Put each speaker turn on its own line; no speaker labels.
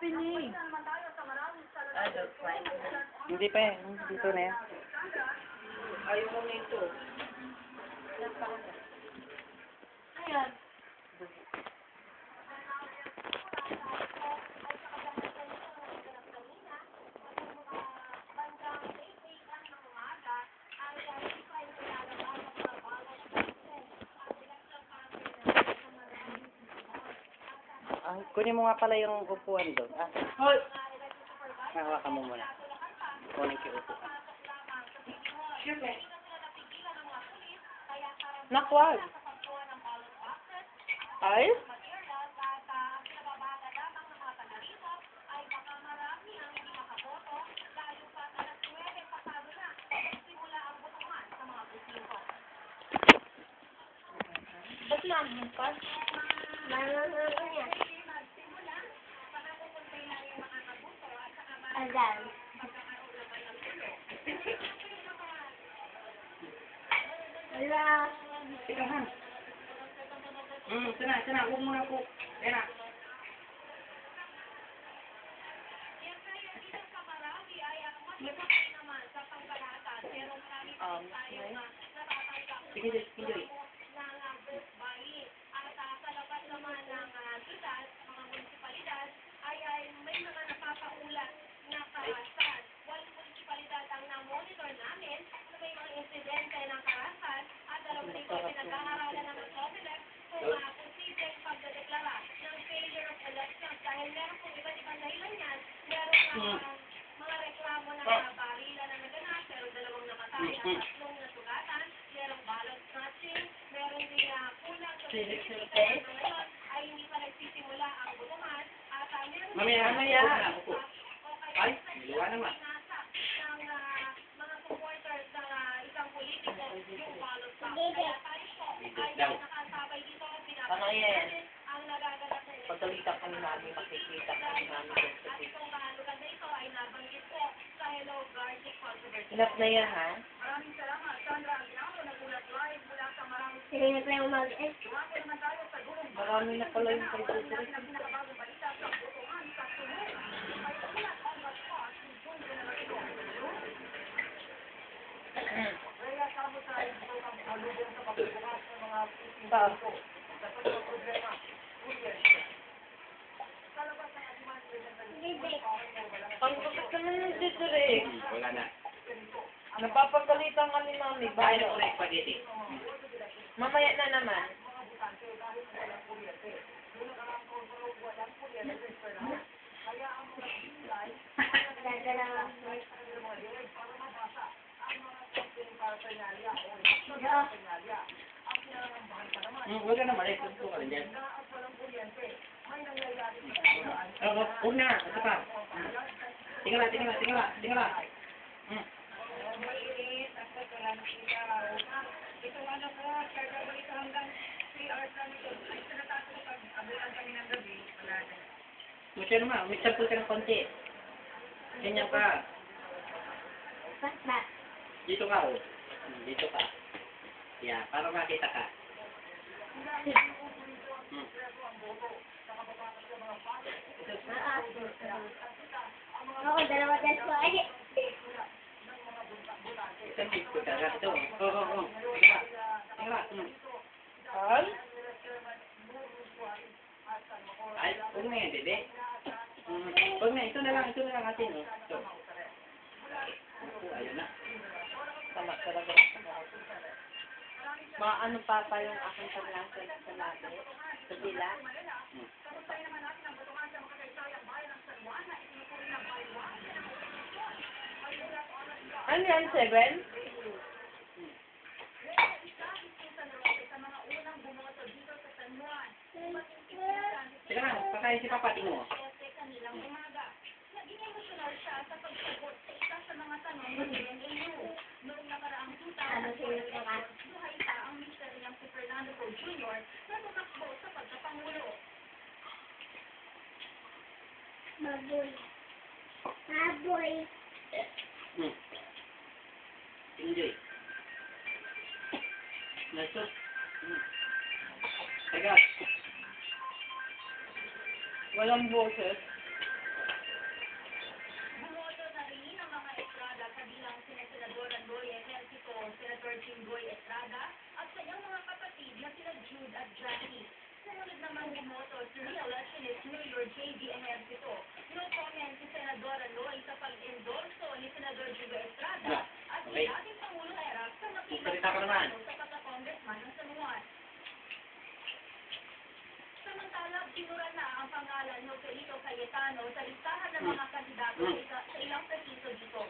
happening?
Hindi pa eh. Dito na yan.
Ayaw mo nito.
Ayan.
Ah, kunin mo nga pala yung upuan doon. Ah,
Hoy!
hawakan mo muna. Kunin ko yung upuan.
Siyempre.
Nakwag! Ay?
Ba't nabukas? Malulunod yan. Ayan. Wala.
Ikaw ha. Sana. Huwag mo na po. Yan na. Sige, Joy.
Mga reklamo na barila na naganap, pero dalawang namatay at tatlong nasugatan, merong ballot snatching, meron din kulang sa ngayon ay hindi pa nagsisimula ang butuhan at meron
Mamaya. Ay, niluwa naman.
ng mga supporters ng isang politiko yung ballot box. Kaya tayo po ay nakasabay dito
Ano yan?
ang nagaganap na
Pagdalita kami namin, makikita kami namin.
at itong lugar na ito ay nabanggit po sa Hello Garlic Controversy.
Enough na yan, ha?
Maraming salamat, Sandra Aguinaldo, nagulat live mula sa maraming... Sige na tayo mag-end. Tuwako naman tayo sa gulong.
Marami na pala yung kay Joy.
Ang pinakabagong balita sa butuhan sa sunod. May ulat on the spot ni Jun Generalito. Kaya kamo tayo dito ang palubong sa pagbubukas ng mga
Saan?
sa problema.
Ang bakit naman ng dito rin?
Wala na.
Napapagalitan ka ni Mami.
Kaya na ulit spaghetti.
Mamaya na naman.
Huwag ka na mali. Gusto ka rin dyan. Huwag na. Ito pa. Tingala. Masya naman. May sample ka ng konti. Ganyan ka.
Basta.
Dito ka. Oh. Dito ka. Yeah, para makita ka.
Ako, dalawa dahil ko. Ay,
Isang dito ka. Ito. Oo. Tingala.
Ay?
Ay, huwag na yan, bebe. Huwag na. Ito na lang atin. Oh. Ito. Ayun na.
Tama talaga. Maano pa yung aking paglasal sa labi? Sa dila? Ano yan, 7?
Teka lang. Pakain si Papa. Tingnan mo.
naging emosyonal siya sa pagsagot sa isa sa mga tanong ng DNAU. Noong nakaraang 2004, buhay pa ang mister niyang si Fernando Poe Jr. na tumakbo sa pagkapangulo. Baboy.
Enjoy. Nasok. Teka.
Walang boses.
Senador Jinggoy Estrada at kanyang mga kapatid na sina Jude at Jackie. Sumunod naman bumoto si re-electionist Mayor J.D. Ejercito. No-comment si Senadora Loy sa pag-endorso ni Senador Jinggoy Estrada at si
Okay.
dating Pangulo Erap sa matibay
Magsalita ka naman.
sa pagka-congressman ng San Juan. Samantala, binura na ang pangalan ni Ofelito Cayetano sa listahan ng mga kandidato sa ilang presinto dito.